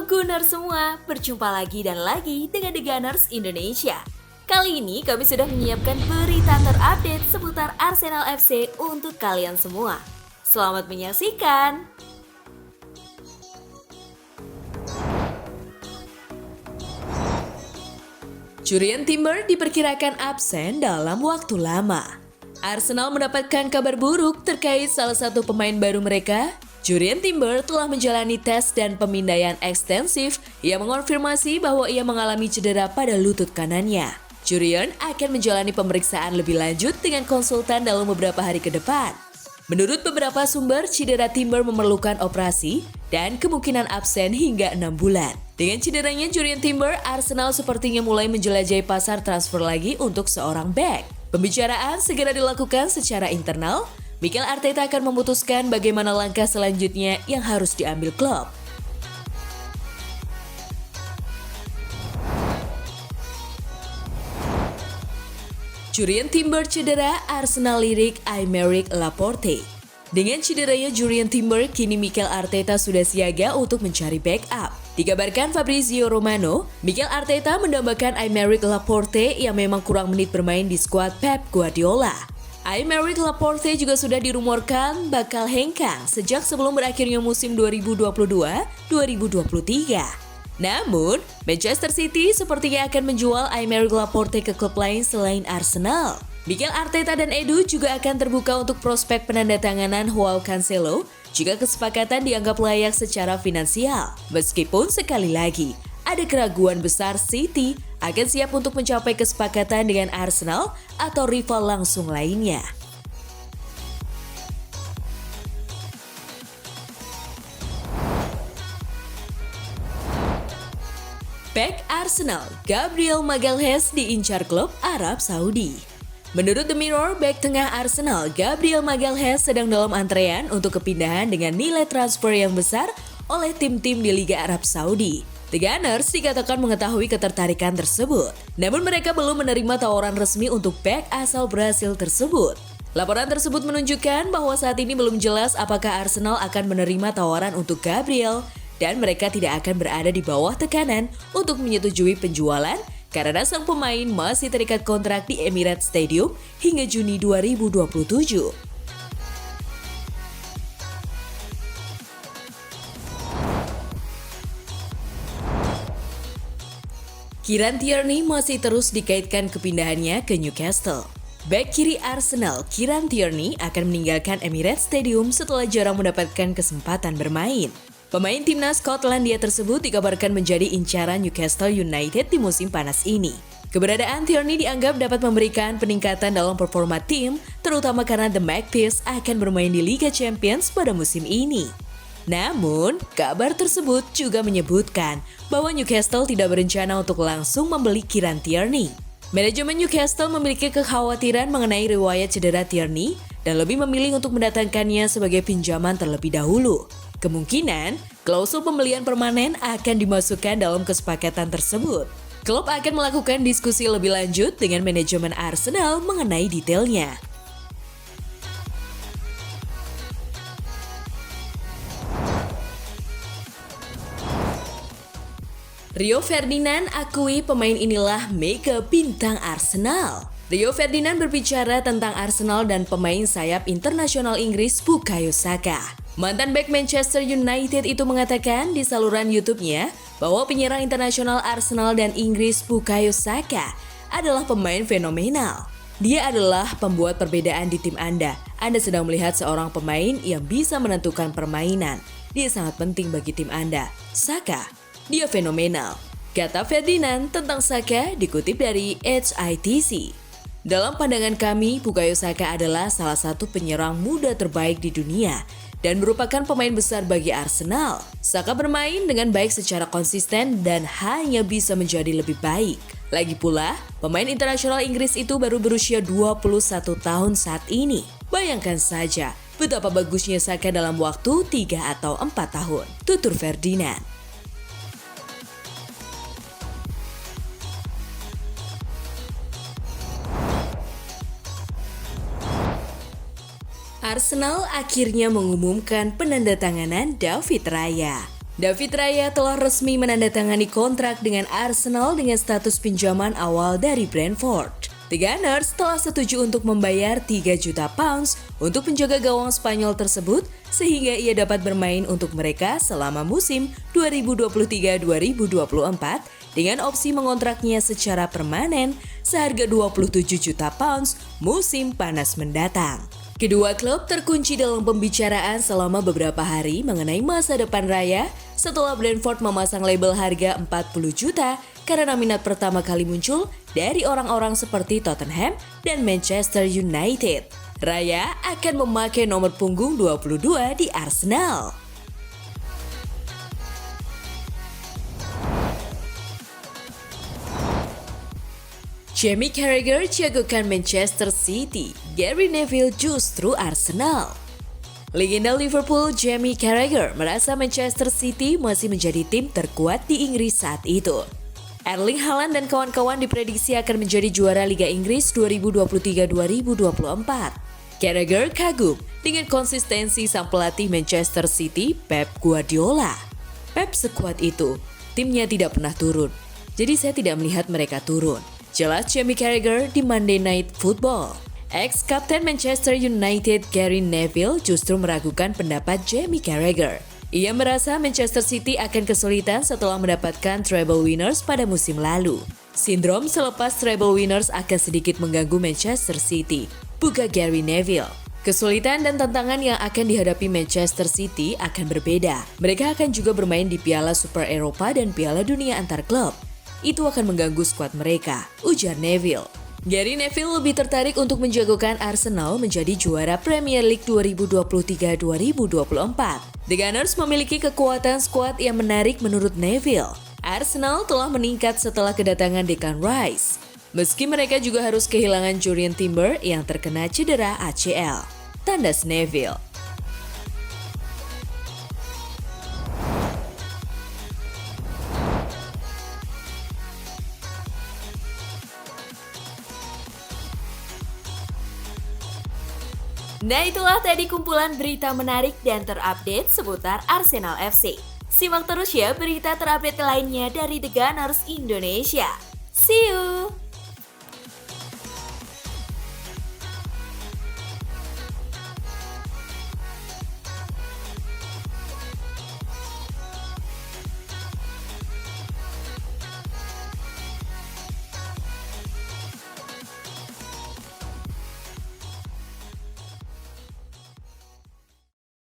Gunners semua, berjumpa lagi dan lagi dengan The Gunners Indonesia. Kali ini kami sudah menyiapkan berita terupdate seputar Arsenal FC untuk kalian semua. Selamat menyaksikan! Jurrien Timber diperkirakan absen dalam waktu lama. Arsenal mendapatkan kabar buruk terkait salah satu pemain baru mereka. Jurrien Timber telah menjalani tes dan pemindaian ekstensif yang mengonfirmasi bahwa ia mengalami cedera pada lutut kanannya. Jurrien akan menjalani pemeriksaan lebih lanjut dengan konsultan dalam beberapa hari ke depan. Menurut beberapa sumber, cedera Timber memerlukan operasi dan kemungkinan absen hingga 6 bulan. Dengan cederanya Jurrien Timber, Arsenal sepertinya mulai menjelajahi pasar transfer lagi untuk seorang bek. Pembicaraan segera dilakukan secara internal. Mikel Arteta akan memutuskan bagaimana langkah selanjutnya yang harus diambil klub. Jurrien Timber cedera, Arsenal lirik Aymeric Laporte. Dengan cederanya Jurrien Timber, kini Mikel Arteta sudah siaga untuk mencari backup. Dikabarkan Fabrizio Romano, Mikel Arteta mendambakan Aymeric Laporte yang memang kurang menit bermain di skuad Pep Guardiola. Aymeric Laporte juga sudah dirumorkan bakal hengkang sejak sebelum berakhirnya musim 2022-2023. Namun, Manchester City sepertinya akan menjual Aymeric Laporte ke klub lain selain Arsenal. Mikel Arteta dan Edu juga akan terbuka untuk prospek penandatanganan Joao Cancelo jika kesepakatan dianggap layak secara finansial. Meskipun sekali lagi, ada keraguan besar City akan siap untuk mencapai kesepakatan dengan Arsenal atau rival langsung lainnya. Bek Arsenal, Gabriel Magalhaes diincar klub Arab Saudi. Menurut The Mirror, bek tengah Arsenal, Gabriel Magalhaes sedang dalam antrean untuk kepindahan dengan nilai transfer yang besar oleh tim-tim di Liga Arab Saudi. The Gunners dikatakan mengetahui ketertarikan tersebut, namun mereka belum menerima tawaran resmi untuk bek asal Brasil tersebut. Laporan tersebut menunjukkan bahwa saat ini belum jelas apakah Arsenal akan menerima tawaran untuk Gabriel dan mereka tidak akan berada di bawah tekanan untuk menyetujui penjualan karena sang pemain masih terikat kontrak di Emirates Stadium hingga Juni 2027. Kieran Tierney masih terus dikaitkan kepindahannya ke Newcastle. Bek kiri Arsenal, Kieran Tierney akan meninggalkan Emirates Stadium setelah jarang mendapatkan kesempatan bermain. Pemain timnas Skotlandia tersebut dikabarkan menjadi incaran Newcastle United di musim panas ini. Keberadaan Tierney dianggap dapat memberikan peningkatan dalam performa tim, terutama karena The Magpies akan bermain di Liga Champions pada musim ini. Namun, kabar tersebut juga menyebutkan bahwa Newcastle tidak berencana untuk langsung membeli Kieran Tierney. Manajemen Newcastle memiliki kekhawatiran mengenai riwayat cedera Tierney dan lebih memilih untuk mendatangkannya sebagai pinjaman terlebih dahulu. Kemungkinan, klausul pembelian permanen akan dimasukkan dalam kesepakatan tersebut. Klub akan melakukan diskusi lebih lanjut dengan manajemen Arsenal mengenai detailnya. Rio Ferdinand akui pemain inilah mega bintang Arsenal. Rio Ferdinand berbicara tentang Arsenal dan pemain sayap internasional Inggris Bukayo Saka. Mantan bek Manchester United itu mengatakan di saluran YouTube-nya bahwa penyerang internasional Arsenal dan Inggris Bukayo Saka adalah pemain fenomenal. Dia adalah pembuat perbedaan di tim Anda. Anda sedang melihat seorang pemain yang bisa menentukan permainan. Dia sangat penting bagi tim Anda. Saka, dia fenomenal, kata Ferdinand tentang Saka dikutip dari HITC. Dalam pandangan kami, Bukayo Saka adalah salah satu penyerang muda terbaik di dunia dan merupakan pemain besar bagi Arsenal. Saka bermain dengan baik secara konsisten dan hanya bisa menjadi lebih baik. Lagi pula, pemain internasional Inggris itu baru berusia 21 tahun saat ini. Bayangkan saja betapa bagusnya Saka dalam waktu 3 atau 4 tahun, tutur Ferdinand. Arsenal akhirnya mengumumkan penandatanganan David Raya. David Raya telah resmi menandatangani kontrak dengan Arsenal dengan status pinjaman awal dari Brentford. The Gunners telah setuju untuk membayar 3 juta pounds untuk penjaga gawang Spanyol tersebut sehingga ia dapat bermain untuk mereka selama musim 2023-2024 dengan opsi mengontraknya secara permanen seharga 27 juta pounds musim panas mendatang. Kedua klub terkunci dalam pembicaraan selama beberapa hari mengenai masa depan Raya setelah Brentford memasang label harga 40 juta karena minat pertama kali muncul dari orang-orang seperti Tottenham dan Manchester United. Raya akan memakai nomor punggung 22 di Arsenal. Jamie Carragher jagokan Manchester City, Gary Neville justru Arsenal. Legenda Liverpool Jamie Carragher merasa Manchester City masih menjadi tim terkuat di Inggris saat itu. Erling Haaland dan kawan-kawan diprediksi akan menjadi juara Liga Inggris 2023-2024. Carragher kagum dengan konsistensi sang pelatih Manchester City, Pep Guardiola. Pep sekuat itu, timnya tidak pernah turun, jadi saya tidak melihat mereka turun. Jelas Jamie Carragher di Monday Night Football. Ex-kapten Manchester United Gary Neville justru meragukan pendapat Jamie Carragher. Ia merasa Manchester City akan kesulitan setelah mendapatkan treble winners pada musim lalu. Sindrom selepas treble winners akan sedikit mengganggu Manchester City, buka Gary Neville. Kesulitan dan tantangan yang akan dihadapi Manchester City akan berbeda. Mereka akan juga bermain di Piala Super Eropa dan Piala Dunia antar klub. Itu akan mengganggu skuad mereka, ujar Neville. Gary Neville lebih tertarik untuk menjagokan Arsenal menjadi juara Premier League 2023-2024. The Gunners memiliki kekuatan skuad yang menarik menurut Neville. Arsenal telah meningkat setelah kedatangan Declan Rice. Meski mereka juga harus kehilangan Jurrien Timber yang terkena cedera ACL. Tandas Neville. Nah, itulah tadi kumpulan berita menarik dan terupdate seputar Arsenal FC. Simak terus ya berita terupdate lainnya dari The Gunners Indonesia. See you!